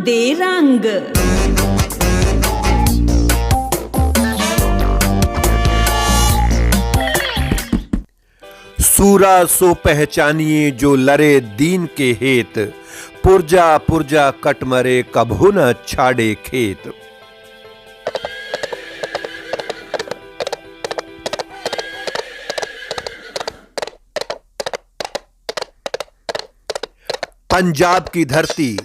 दे रंग। सूरा सो पहचानिए जो लरे दीन के हेत, पुरजा पुरजा कट मरे कभू न छाड़े खेत। पंजाब की धरती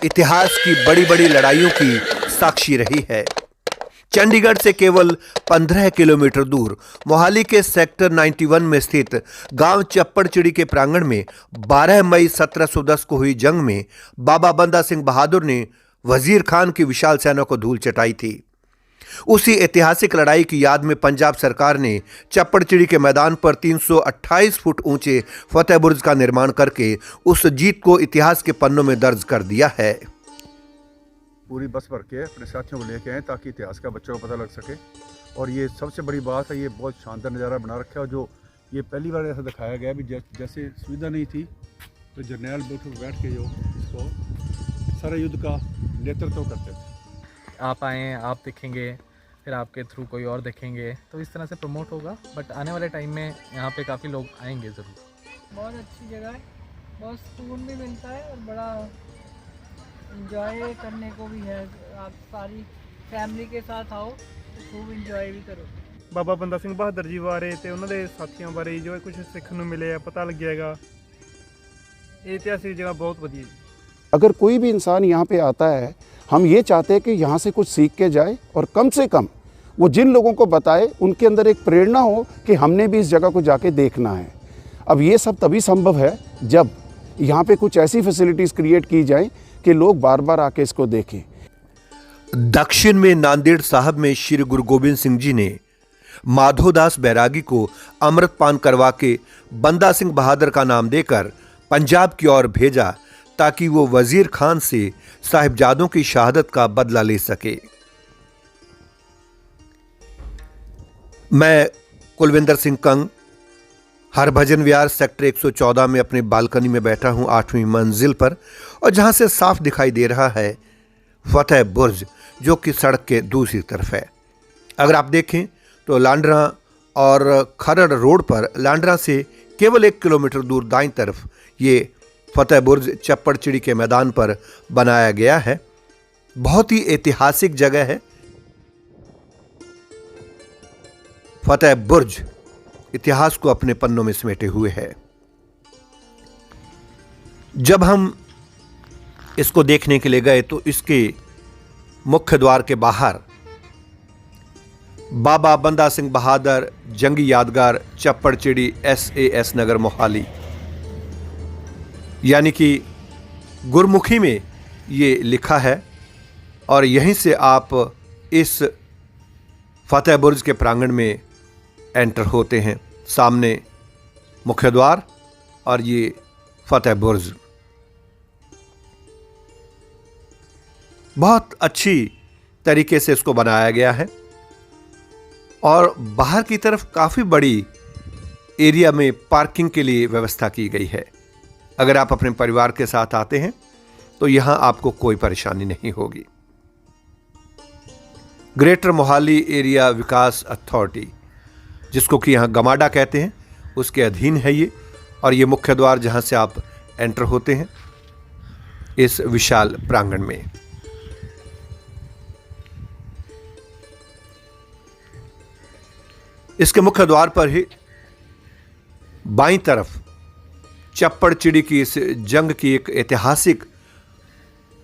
इतिहास की बड़ी बड़ी लड़ाइयों की साक्षी रही है। चंडीगढ़ से केवल 15 किलोमीटर दूर मोहाली के सेक्टर 91 में स्थित गांव चप्पड़चिड़ी के प्रांगण में 12 मई 1710 को हुई जंग में बाबा बंदा सिंह बहादुर ने वजीर खान की विशाल सेना को धूल चटाई थी। उसी ऐतिहासिक लड़ाई की याद में पंजाब सरकार ने चप्पड़चिड़ी के मैदान पर 328 फुट ऊंचे फतेह बुर्ज का निर्माण करके उस जीत को इतिहास के पन्नों में दर्ज कर दिया है। पूरी बस भर के अपने साथियों को लेके आए ताकि इतिहास का बच्चों को पता लग सके। और ये सबसे बड़ी बात है, ये बहुत शानदार नज़ारा बना रखा है। और जो ये पहली बार ऐसा दिखाया गया भी जैसे सुविधा नहीं थी तो जर्नैल बैठ के जो इसको सारा युद्ध का नेतृत्व करते थे। आप आएँ, आप देखेंगे, फिर आपके थ्रू कोई और देखेंगे, तो इस तरह से प्रमोट होगा। बट आने वाले टाइम में यहाँ पे काफ़ी लोग आएंगे ज़रूर। बहुत अच्छी जगह है, बहुत सुकून भी मिलता है और बड़ा इंजॉय करने को भी है। आप सारी फैमिली के साथ आओ तो खूब इंजॉय भी करो। बाबा बंदा सिंह बहादुर जी बारे ਤੇ ਉਹਨਾਂ ਦੇ ਸਾਥੀਆਂ ਬਾਰੇ ਜੋ ਕੁਝ ਸਿੱਖਣ ਨੂੰ ਮਿਲਿਆ, ਪਤਾ ਲੱਗਿਆਗਾ। ਇਹ ਇਤਿਹਾਸਿਕ ਜਗ੍ਹਾ बहुत ਵਧੀਆ है। अगर कोई भी इंसान यहाँ पे आता है, हम ये चाहते हैं कि यहाँ से कुछ सीख के जाए और कम से कम वो जिन लोगों को बताए उनके अंदर एक प्रेरणा हो कि हमने भी इस जगह को जाके देखना है। अब ये सब तभी संभव है जब यहाँ पे कुछ ऐसी फैसिलिटीज़ क्रिएट की जाए कि लोग बार बार आके इसको देखें। दक्षिण में नांदेड़ साहब में श्री गुरु गोबिंद सिंह जी ने माधोदास बैरागी को अमृतपान करवा के बंदा सिंह बहादुर का नाम देकर पंजाब की ओर भेजा ताकि वो वजीर खान से साहिबजादों की शहादत का बदला ले सके। मैं कुलविंदर सिंह कंग हरभजन विहार सेक्टर 114 में अपनी बालकनी में बैठा हूं 8वीं मंजिल पर, और जहां से साफ दिखाई दे रहा है फतेह बुर्ज जो कि सड़क के दूसरी तरफ है। अगर आप देखें तो लांडरा और खरड़ रोड पर लांडरा से केवल 1 किलोमीटर दूर दाईं तरफ ये फतेह बुर्ज चप्पड़चिड़ी के मैदान पर बनाया गया है। बहुत ही ऐतिहासिक जगह है। फतेह बुर्ज इतिहास को अपने पन्नों में समेटे हुए है। जब हम इसको देखने के लिए गए तो इसके मुख्य द्वार के बाहर बाबा बंदा सिंह बहादुर जंगी यादगार चप्पड़चिड़ी SAS नगर मोहाली, यानी कि गुरमुखी में ये लिखा है। और यहीं से आप इस फतेह बुर्ज के प्रांगण में एंटर होते हैं। सामने मुख्य द्वार और ये फतेह बुर्ज। बहुत अच्छी तरीके से इसको बनाया गया है और बाहर की तरफ काफ़ी बड़ी एरिया में पार्किंग के लिए व्यवस्था की गई है। अगर आप अपने परिवार के साथ आते हैं तो यहां आपको कोई परेशानी नहीं होगी। ग्रेटर मोहाली एरिया विकास अथॉरिटी, जिसको कि यहां गमाडा कहते हैं, उसके अधीन है ये। और ये मुख्य द्वार जहां से आप एंटर होते हैं इस विशाल प्रांगण में। इसके मुख्य द्वार पर ही बाईं तरफ चप्पड़चिड़ी की इस जंग की एक ऐतिहासिक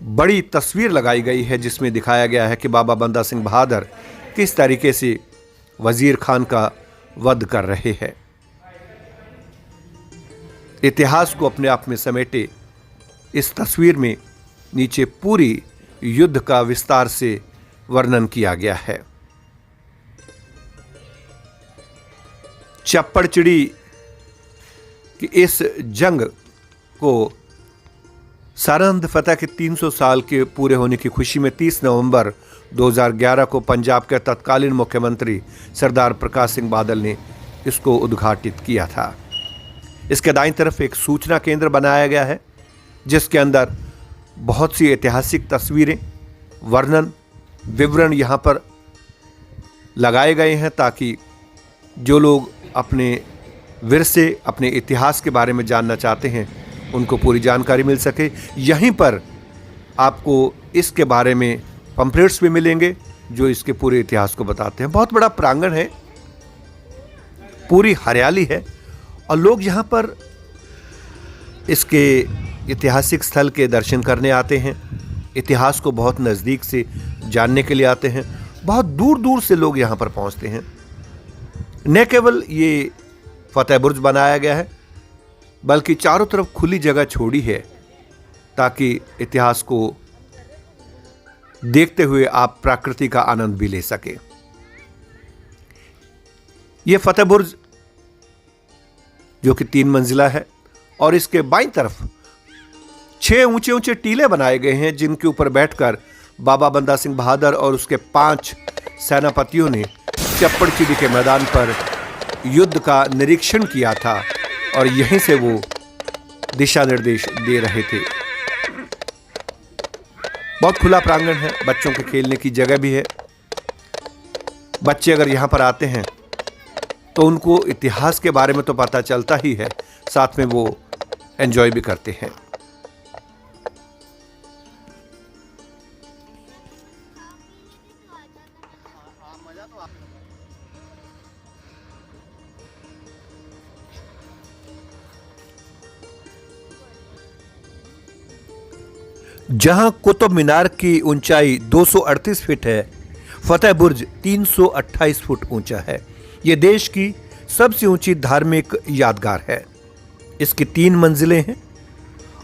बड़ी तस्वीर लगाई गई है, जिसमें दिखाया गया है कि बाबा बंदा सिंह बहादुर किस तरीके से वजीर खान का वध कर रहे हैं। इतिहास को अपने आप में समेटे इस तस्वीर में नीचे पूरी युद्ध का विस्तार से वर्णन किया गया है। चप्पड़चिड़ी कि इस जंग को सरहद फतह के 300 साल के पूरे होने की खुशी में 30 नवंबर 2011 को पंजाब के तत्कालीन मुख्यमंत्री सरदार प्रकाश सिंह बादल ने इसको उद्घाटित किया था। इसके दाईं तरफ एक सूचना केंद्र बनाया गया है, जिसके अंदर बहुत सी ऐतिहासिक तस्वीरें, वर्णन, विवरण यहाँ पर लगाए गए हैं ताकि जो लोग अपने विरसे, अपने इतिहास के बारे में जानना चाहते हैं उनको पूरी जानकारी मिल सके। यहीं पर आपको इसके बारे में पम्पलेट्स भी मिलेंगे जो इसके पूरे इतिहास को बताते हैं। बहुत बड़ा प्रांगण है, पूरी हरियाली है और लोग यहाँ पर इसके ऐतिहासिक स्थल के दर्शन करने आते हैं, इतिहास को बहुत नज़दीक से जानने के लिए आते हैं। बहुत दूर दूर से लोग यहाँ पर पहुँचते हैं। न केवल ये फतेह बुर्ज बनाया गया है बल्कि चारों तरफ खुली जगह छोड़ी है ताकि इतिहास को देखते हुए आप प्रकृति का आनंद भी ले सके। ये फतेह बुर्ज जो कि 3 मंजिला है और इसके बाईं तरफ 6 ऊंचे ऊंचे टीले बनाए गए हैं जिनके ऊपर बैठकर बाबा बंदा सिंह बहादुर और उसके 5 सेनापतियों ने चप्पड़चिड़ी के मैदान पर युद्ध का निरीक्षण किया था और यहीं से वो दिशा निर्देश दे रहे थे। बहुत खुला प्रांगण है, बच्चों के खेलने की जगह भी है। बच्चे अगर यहाँ पर आते हैं तो उनको इतिहास के बारे में तो पता चलता ही है, साथ में वो एंजॉय भी करते हैं। जहां कुतुब मीनार की ऊंचाई 238 फीट है, फतेह बुर्ज 328 फुट ऊंचा है। यह देश की सबसे ऊंची धार्मिक यादगार है। इसकी 3 मंजिलें हैं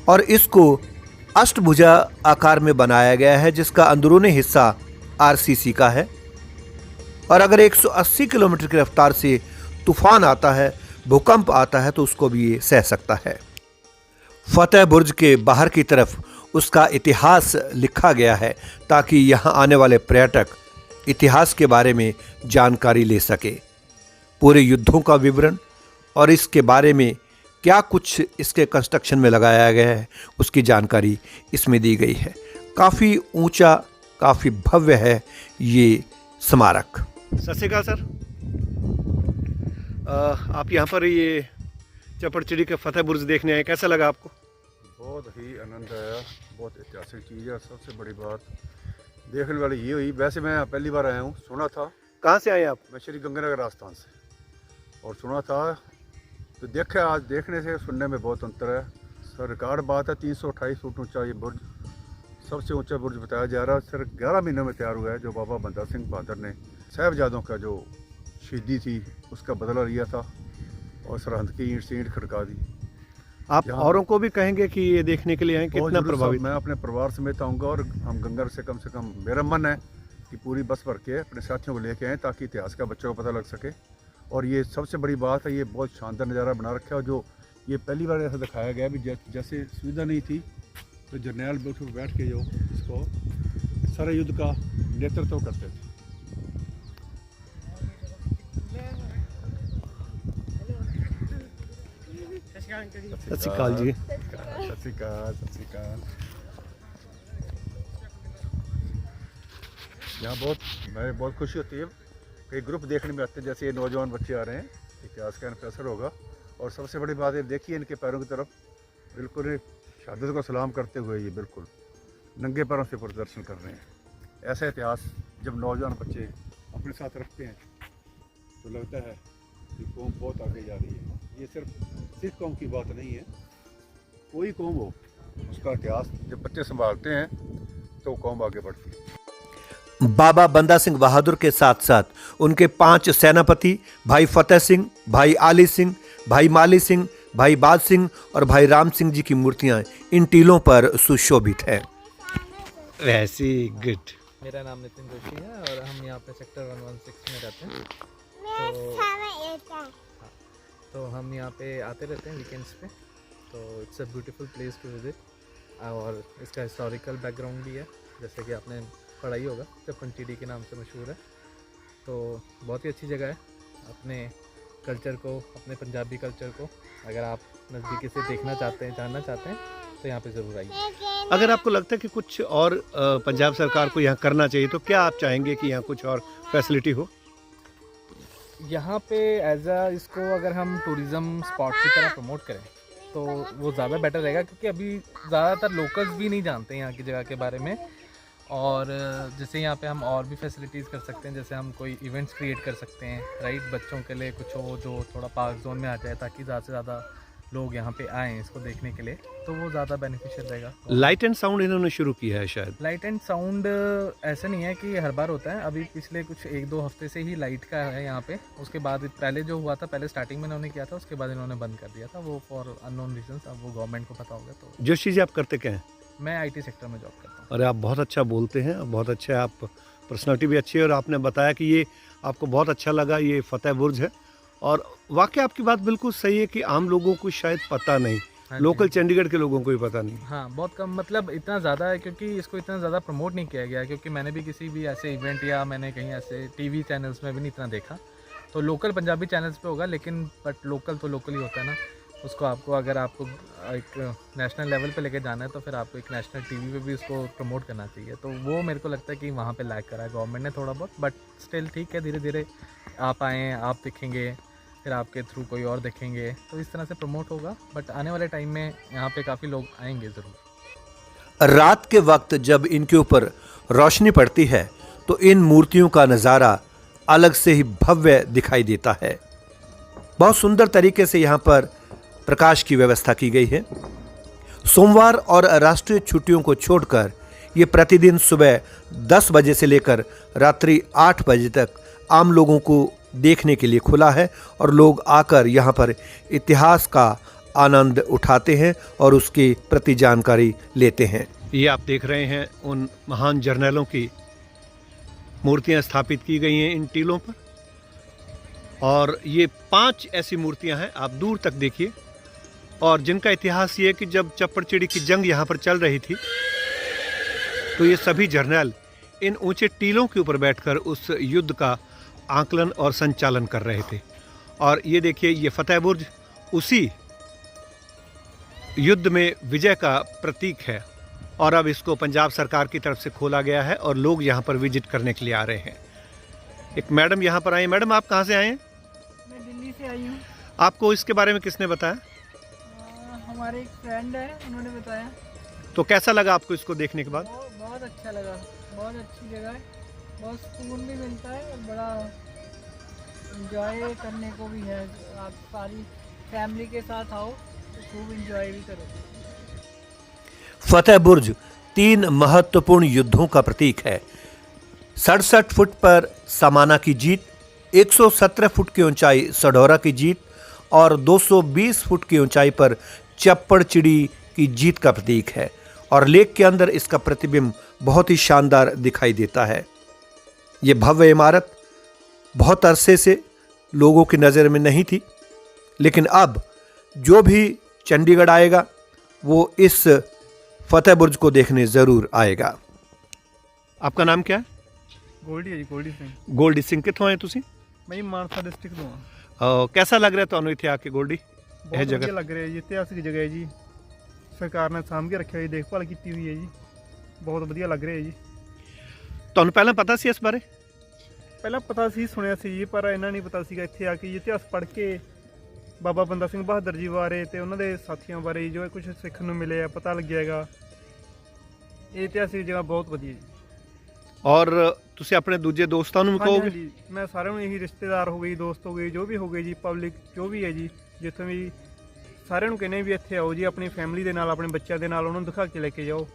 और इसको अष्टभुजा आकार में बनाया गया है जिसका अंदरूनी हिस्सा आरसीसी का है। और अगर 180 किलोमीटर की रफ्तार से तूफान आता है, भूकंप आता है तो उसको भी ये सह सकता है। फतेह बुर्ज के बाहर की तरफ उसका इतिहास लिखा गया है ताकि यहाँ आने वाले पर्यटक इतिहास के बारे में जानकारी ले सके। पूरे युद्धों का विवरण और इसके बारे में क्या कुछ इसके कंस्ट्रक्शन में लगाया गया है उसकी जानकारी इसमें दी गई है। काफ़ी ऊंचा, काफ़ी भव्य है ये स्मारक। सत श्री अकाल सर, आप यहाँ पर ये चप्पड़चिड़ी के फतेह बुर्ज देखने आए, कैसा लगा आपको? बहुत ही आनंद आया, बहुत ऐतिहासिक चीज़ है। सबसे बड़ी बात देखने वाली ये हुई, वैसे मैं पहली बार आया हूँ, सुना था। कहाँ से आए आप? मैं श्री गंगानगर राजस्थान से, और सुना था तो देखा, आज देखने से सुनने में बहुत अंतर है। सर रिकॉर्ड बात है, 328 फुट ऊंचा ये बुर्ज, सबसे ऊंचा बुर्ज बताया जा रहा है। सर 11 महीनों में तैयार हुआ है, जो बाबा बंदा सिंह बहादुर ने साहबजादों का जो शहीदी थी उसका बदला लिया था और सरहद की ईंट से ईंट खड़का दी। आप औरों को भी कहेंगे कि ये देखने के लिए आए, कितना प्रभावित? मैं अपने परिवार समेत आऊँगा और हम गंगा से कम मेरा मन है कि पूरी बस भर के अपने साथियों को लेके आएँ ताकि इतिहास का बच्चों को पता लग सके। और ये सबसे बड़ी बात है, ये बहुत शानदार नज़ारा बना रखा है। और जो ये पहली बार ऐसा दिखाया गया भी जैसे सुविधा नहीं थी तो जर्नैल बैठ के जो इसको सारे युद्ध का नेतृत्व करते थे। सत श्री अकाल जी। सत श्री अकाल। यहाँ बहुत खुशी होती है, कई ग्रुप देखने में आते हैं, जैसे ये नौजवान बच्चे आ रहे हैं, इतिहास का इनका असर होगा। और सबसे बड़ी बात है, देखिए इनके पैरों की तरफ, बिल्कुल शहादत को सलाम करते हुए ये बिल्कुल नंगे पैरों से प्रदर्शन कर रहे हैं। ऐसा इतिहास जब नौजवान बच्चे अपने साथ रखते हैं तो लगता है कि कौम बहुत आगे जा रही है। ये सिर्फ कौम की बात नहीं है, कोई कौम हो उसका इतिहास जब बच्चे संभालते हैं तो कौम आगे बढ़ती है। बाबा बंदा सिंह बहादुर के साथ साथ उनके 5 सेनापति भाई फतेह सिंह, भाई आली सिंह, भाई माली सिंह, भाई बाज सिंह और भाई राम सिंह जी की मूर्तियां इन टीलों पर सुशोभित है। वैसी गुड। मेरा नाम नितिन जोशी है और हम यहाँ पे सेक्टर 116 में रहते हैं। तो हम यहाँ पे आते रहते हैं वीकेंड्स पे। तो it's a beautiful place to visit और इसका हिस्टोरिकल बैकग्राउंड भी है, जैसे कि आपने पढ़ा ही होगा, चप्पड़चिड़ी के नाम से मशहूर है। तो बहुत ही अच्छी जगह है। अपने कल्चर को, अपने पंजाबी कल्चर को अगर आप नज़दीकी से देखना चाहते हैं, जानना चाहते हैं तो यहाँ पे ज़रूर आइए। अगर आपको लगता है कि कुछ और पंजाब सरकार को यहाँ करना चाहिए तो क्या आप चाहेंगे कि यहाँ कुछ और फैसिलिटी हो? यहाँ पे एज अ इसको अगर हम टूरिज़्म स्पॉट की तरह प्रमोट करें तो वो ज़्यादा बेटर रहेगा, क्योंकि अभी ज़्यादातर लोकल्स भी नहीं जानते हैं यहाँ की जगह के बारे में। और जैसे यहाँ पे हम और भी फैसिलिटीज़ कर सकते हैं, जैसे हम कोई इवेंट्स क्रिएट कर सकते हैं, राइट। बच्चों के लिए कुछ हो जो थोड़ा पार्क जोन में आ जाए, ताकि ज़्यादा से ज़्यादा लोग यहाँ पे आएँ इसको देखने के लिए, तो वो ज़्यादा बेनिफिशियल रहेगा। लाइट एंड साउंड इन्होंने शुरू किया है शायद। लाइट एंड साउंड ऐसा नहीं है कि हर बार होता है, अभी पिछले कुछ 1-2 हफ्ते से ही लाइट का है यहाँ पे। उसके बाद पहले जो हुआ था, पहले स्टार्टिंग में इन्होंने किया था, उसके बाद इन्होंने बंद कर दिया था, वो फॉर अननोन रीजंस। अब वो गवर्नमेंट को पता होगा। तो जो चीज़ आप करते क्या हैं? मैं आईटी सेक्टर में जॉब करता हूँ। अरे आप बहुत अच्छा बोलते हैं, बहुत अच्छे, आप पर्सनालिटी भी अच्छी है। और आपने बताया कि ये आपको बहुत अच्छा लगा, ये फतेह बुर्ज है। और वाकई आपकी बात बिल्कुल सही है कि आम लोगों को शायद पता नहीं, हाँ जी। लोकल चंडीगढ़ के लोगों को भी पता नहीं। हाँ, बहुत कम, मतलब इतना ज़्यादा है क्योंकि इसको इतना ज़्यादा प्रमोट नहीं किया गया, क्योंकि मैंने भी किसी भी ऐसे इवेंट या मैंने कहीं ऐसे टीवी चैनल्स में भी नहीं इतना देखा। तो लोकल पंजाबी चैनल्स पे होगा, लेकिन बट लोकल तो लोकल ही होता है ना। उसको आपको अगर आपको एक नेशनल लेवल पे लेके जाना है तो फिर आपको एक नेशनल टीवी पे भी उसको प्रमोट करना चाहिए। तो वो मेरे को लगता है कि वहाँ पे लैग करा है गवर्नमेंट ने थोड़ा बहुत, बट स्टिल ठीक है, धीरे धीरे आप आएँ, आप दिखेंगे, फिर आपके थ्रू कोई और देखेंगे, तो इस तरह से प्रमोट होगा। बट आने वाले टाइम में यहाँ पे काफ़ी लोग आएंगे ज़रूर। रात के वक्त जब इनके ऊपर रोशनी पड़ती है तो इन मूर्तियों का नज़ारा अलग से ही भव्य दिखाई देता है। बहुत सुंदर तरीके से यहाँ पर प्रकाश की व्यवस्था की गई है। सोमवार और राष्ट्रीय छुट्टियों को छोड़कर ये प्रतिदिन सुबह 10 बजे से लेकर रात्रि 8 बजे तक आम लोगों को देखने के लिए खुला है और लोग आकर यहाँ पर इतिहास का आनंद उठाते हैं और उसके प्रति जानकारी लेते हैं। ये आप देख रहे हैं उन महान जर्नलों की मूर्तियाँ स्थापित की गई हैं इन टीलों पर। और ये 5 ऐसी मूर्तियाँ हैं, आप दूर तक देखिए, और जिनका इतिहास ये है कि जब चप्पड़चिड़ी की जंग यहाँ पर चल रही थी तो ये सभी जर्नल इन ऊंचे टीलों के ऊपर बैठकर उस युद्ध का आकलन और संचालन कर रहे थे। और ये देखिए, ये फतेह बुर्ज उसी युद्ध में विजय का प्रतीक है। और अब इसको पंजाब सरकार की तरफ से खोला गया है और लोग यहाँ पर विजिट करने के लिए आ रहे हैं। एक मैडम यहाँ पर आई। मैडम, आप कहाँ से आए हैं? मैं दिल्ली से आई हूँ। आपको इसके बारे में किसने बताया? हमारे एक फ्रेंड है, उन्होंने बताया। तो कैसा लगा आपको इसको देखने के बाद? बहुत अच्छा लगा, बहुत अच्छी जगह है, बहुत सुकून भी मिलता है और बड़ा एंजॉय करने को भी है। आप सारी फैमिली के साथ आओ तो खूब एंजॉय भी करोगे। फतेह बुर्ज 3 महत्वपूर्ण युद्धों का प्रतीक है। 67 फुट पर समाना की जीत, 117 फुट की ऊंचाई सढौरा की जीत और 220 फुट की ऊंचाई पर चप्पड़चिड़ी की जीत का प्रतीक है। और लेक के अंदर इसका प्रतिबिंब बहुत ही शानदार दिखाई देता है। ये भव्य इमारत बहुत अरसे से लोगों की नज़र में नहीं थी, लेकिन अब जो भी चंडीगढ़ आएगा वो इस फतेह बुर्ज को देखने ज़रूर आएगा। आपका नाम क्या है? ਗੋਲਡੀ ਹੈ ਜੀ, ਗੋਲਡੀ ਸਿੰਘ। ਗੋਲਡੀ ਸਿੰਘ, ਕਿੱਥੋਂ ਆਏ ਤੁਸੀਂ? ਮੈਂ ਜੀ ਮਾਨਸਾ ਡਿਸਟ੍ਰਿਕਟ ਤੋਂ ਹਾਂ। कैसा लग रहा है ਤੁਹਾਨੂੰ ਇੱਥੇ ਆ ਕੇ ਗੋਲਡੀ? ਬਹੁਤ ਵਧੀਆ ਲੱਗ ਰਿਹਾ ਜੀ, ਇਤਿਹਾਸਿਕ ਜਗ੍ਹਾ ਹੈ ਜੀ, ਸਰਕਾਰ ਨੇ ਸਾਂਭ ਕੇ ਰੱਖਿਆ ਜੀ, ਦੇਖਭਾਲ ਕੀਤੀ ਹੋਈ ਹੈ ਜੀ, ਬਹੁਤ ਵਧੀਆ ਲੱਗ ਰਿਹਾ ਜੀ। ਤੁਹਾਨੂੰ ਪਹਿਲਾਂ ਪਤਾ ਸੀ ਇਸ ਬਾਰੇ? ਪਹਿਲਾਂ ਪਤਾ ਸੀ, ਸੁਣਿਆ ਸੀ ਜੀ, ਪਰ ਇਹਨਾਂ ਨਹੀਂ ਪਤਾ ਸੀਗਾ ਇੱਥੇ ਆ ਕੇ ਜੀ ਇਤਿਹਾਸ ਪੜ੍ਹ ਕੇ ਬਾਬਾ ਬੰਦਾ ਸਿੰਘ ਬਹਾਦਰ ਜੀ ਬਾਰੇ ਤੇ ਉਹਨਾਂ ਦੇ ਸਾਥੀਆਂ ਬਾਰੇ ਜੋ ਕੁਝ ਸਿੱਖਣ ਨੂੰ ਮਿਲਿਆ, ਪਤਾ ਲੱਗਿਆ ਹੈਗਾ। ਇਹ ਇਤਿਹਾਸਿਕ ਜਗ੍ਹਾ ਬਹੁਤ ਵਧੀਆ ਜੀ। ਔਰ ਤੁਸੀਂ ਆਪਣੇ ਦੂਜੇ ਦੋਸਤਾਂ ਨੂੰ ਵੀ ਹਾਂਜੀ ਕਹੋਗੇ? ਹਾਂਜੀ, ਮੈਂ ਸਾਰਿਆਂ ਨੂੰ ਇਹੀ, ਰਿਸ਼ਤੇਦਾਰ ਹੋ ਗਏ, ਦੋਸਤ ਹੋ ਗਏ, ਜੋ ਵੀ ਹੋ ਗਏ ਜੀ, ਪਬਲਿਕ ਜੋ ਵੀ ਹੈ ਜੀ, ਜਿੱਥੋਂ ਵੀ, ਸਾਰਿਆਂ ਨੂੰ ਕਹਿੰਦੇ ਵੀ ਇੱਥੇ ਆਓ ਜੀ, ਆਪਣੀ ਫੈਮਿਲੀ ਦੇ ਨਾਲ, ਆਪਣੇ ਬੱਚਿਆਂ ਦੇ ਨਾਲ, ਉਹਨਾਂ ਨੂੰ ਦਿਖਾ ਕੇ ਲੈ ਕੇ ਜਾਓ।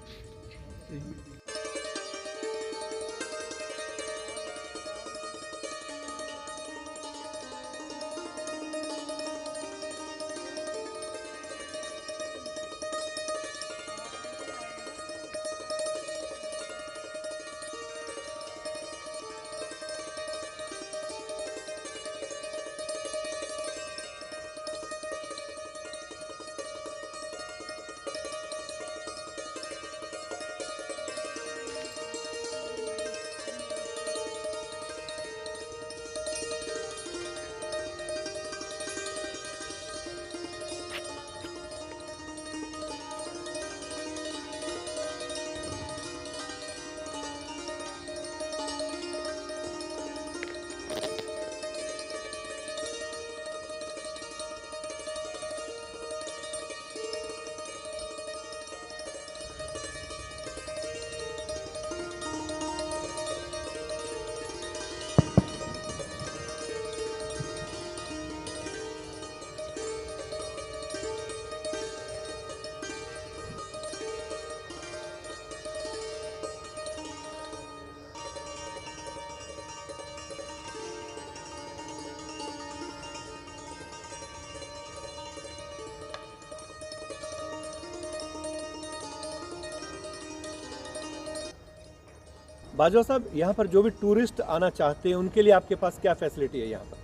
बाजवा साहब, यहाँ पर जो भी टूरिस्ट आना चाहते हैं उनके लिए आपके पास क्या फैसिलिटी है यहाँ पर?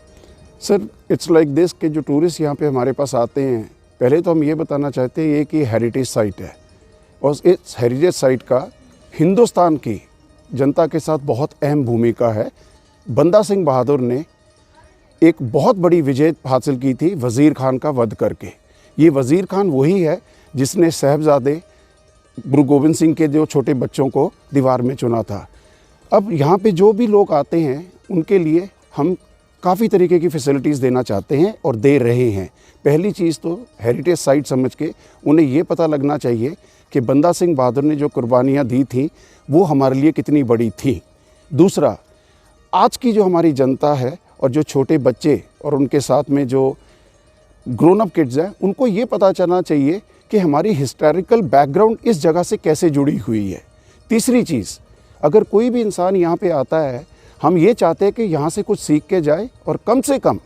सर इट्स लाइक दिस कि जो टूरिस्ट यहाँ पे हमारे पास आते हैं, पहले तो हम ये बताना चाहते हैं कि हेरिटेज साइट है और इस हेरिटेज साइट का हिंदुस्तान की जनता के साथ बहुत अहम भूमिका है। बंदा सिंह बहादुर ने एक बहुत बड़ी विजय हासिल की थी वज़ीर खान का वध करके। ये वज़ीर खान वही है जिसने साहबजादे गुरु गोविंद सिंह के जो छोटे बच्चों को दीवार में चुना था। अब यहाँ पे जो भी लोग आते हैं उनके लिए हम काफ़ी तरीके की फैसिलिटीज़ देना चाहते हैं और दे रहे हैं। पहली चीज़ तो हेरिटेज साइट समझ के उन्हें ये पता लगना चाहिए कि बंदा सिंह बहादुर ने जो कुर्बानियाँ दी थी वो हमारे लिए कितनी बड़ी थी। दूसरा, आज की जो हमारी जनता है और जो छोटे बच्चे और उनके साथ में जो ग्रोन अप किड्स हैं, उनको ये पता चलना चाहिए कि हमारी हिस्टोरिकल बैकग्राउंड इस जगह से कैसे जुड़ी हुई है। तीसरी चीज़, अगर कोई भी इंसान यहाँ पे आता है, हम ये चाहते हैं कि यहाँ से कुछ सीख के जाए और कम से कम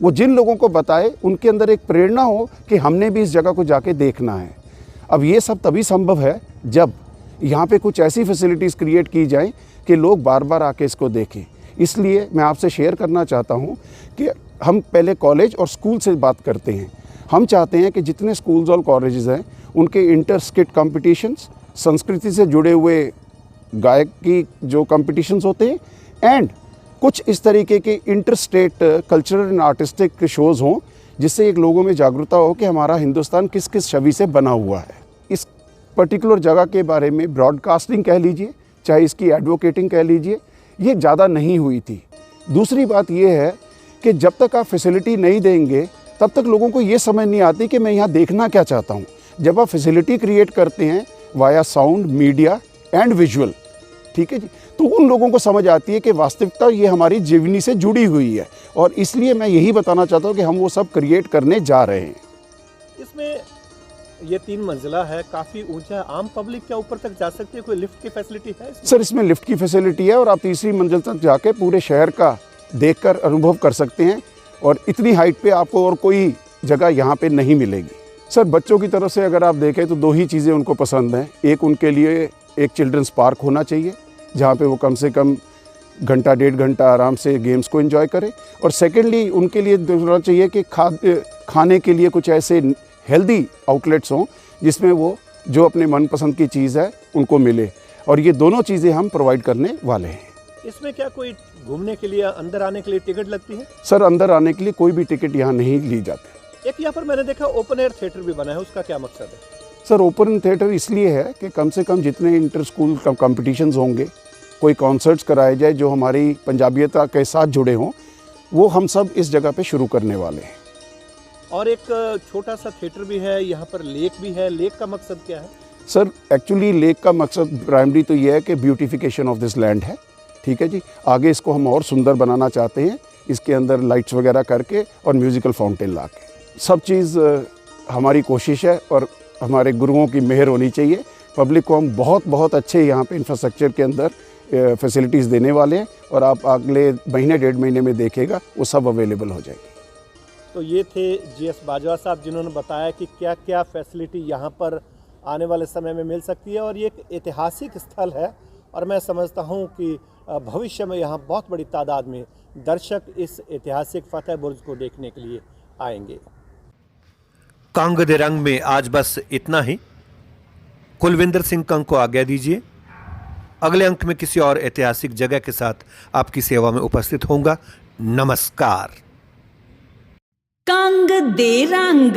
वो जिन लोगों को बताए उनके अंदर एक प्रेरणा हो कि हमने भी इस जगह को जाके देखना है। अब ये सब तभी संभव है जब यहाँ पे कुछ ऐसी फैसिलिटीज़ क्रिएट की जाए कि लोग बार बार आके इसको देखें। इसलिए मैं आपसे शेयर करना चाहता हूँ कि हम पहले कॉलेज और स्कूल से बात करते हैं। हम चाहते हैं कि जितने स्कूल्स और कॉलेजेस हैं उनके इंटर स्किट कॉम्पिटिशन्स, संस्कृति से जुड़े हुए गायक की जो कॉम्पिटिशन्स होते हैं एंड कुछ इस तरीके के inter state cultural and artistic shows हों, जिससे एक लोगों में जागरूकता हो कि हमारा हिंदुस्तान किस किस छवि से बना हुआ है। इस पर्टिकुलर जगह के बारे में ब्रॉडकास्टिंग कह लीजिए, चाहे इसकी एडवोकेटिंग कह लीजिए, ये ज़्यादा नहीं हुई थी। दूसरी बात ये है कि जब तक आप फैसिलिटी नहीं देंगे तब तक लोगों को ये समझ नहीं आती कि मैं यहाँ देखना क्या चाहता हूँ। जब आप फैसिलिटी क्रिएट करते हैं via sound, media and visual, ठीक है जी, तो उन लोगों को समझ आती है कि वास्तविकता ये हमारी जीवनी से जुड़ी हुई है। और इसलिए मैं यही बताना चाहता हूँ कि हम वो सब क्रिएट करने जा रहे हैं। इसमें ये 3 मंजिला है, काफ़ी ऊंचा है, आम पब्लिक क्या ऊपर तक जा सकती है? कोई लिफ्ट की फैसिलिटी है इसमें? सर इसमें लिफ्ट की फैसिलिटी है और आप तीसरी मंजिल तक जाके पूरे शहर का देखकर अनुभव कर सकते हैं और इतनी हाइट पे आपको और कोई जगह यहाँ पे नहीं मिलेगी। सर बच्चों की तरफ से अगर आप देखें तो 2 ही चीज़ें उनको पसंद हैं। एक, उनके लिए एक चिल्ड्रंस पार्क होना चाहिए जहाँ पे वो कम से कम घंटा 1.5 घंटा आराम से गेम्स को एंजॉय करें, और सेकेंडली उनके लिए होना चाहिए कि खाने के लिए कुछ ऐसे हेल्दी आउटलेट्स हों जिसमें वो जो अपने मनपसंद की चीज़ है उनको मिले, और ये दोनों चीज़ें हम प्रोवाइड करने वाले हैं। इसमें क्या कोई घूमने के लिए, अंदर आने के लिए टिकट लगती है? सर अंदर आने के लिए कोई भी टिकट यहाँ नहीं ली जाती। एक यहाँ पर मैंने देखा ओपन एयर थिएटर भी बना है, उसका क्या मकसद है? सर ओपन थिएटर इसलिए है कि कम से कम जितने इंटर स्कूल कॉम्पिटिशन्स होंगे, कोई कॉन्सर्ट्स कराए जाए जो हमारी पंजाबियता के साथ जुड़े हों, वो हम सब इस जगह पे शुरू करने वाले हैं। और एक छोटा सा थिएटर भी है, यहाँ पर लेक भी है। लेक का मकसद क्या है? सर एक्चुअली लेक का मकसद प्राइमरी तो ये है कि ब्यूटिफिकेशन ऑफ दिस लैंड है, ठीक है जी। आगे इसको हम और सुंदर बनाना चाहते हैं, इसके अंदर लाइट्स वगैरह करके और म्यूज़िकल फाउंटेन ला के। सब चीज़ हमारी कोशिश है और हमारे गुरुओं की मेहर होनी चाहिए। पब्लिक को हम बहुत बहुत अच्छे यहाँ पे इंफ्रास्ट्रक्चर के अंदर फैसिलिटीज़ देने वाले हैं और आप अगले महीने 1.5 महीने में देखेगा वो सब अवेलेबल हो जाएगी। तो ये थे जीएस बाजवा साहब जिन्होंने बताया कि क्या क्या फैसिलिटी यहाँ पर आने वाले समय में मिल सकती है, और ये एक ऐतिहासिक स्थल है और मैं समझता हूँ कि भविष्य में यहाँ बहुत बड़ी तादाद में दर्शक इस ऐतिहासिक फतेह बुर्ज को देखने के लिए आएंगे। कंग दे रंग में आज बस इतना ही। कुलविंदर सिंह कंग को आज्ञा दीजिए। अगले अंक में किसी और ऐतिहासिक जगह के साथ आपकी सेवा में उपस्थित होऊंगा। नमस्कार। कंग दे रंग।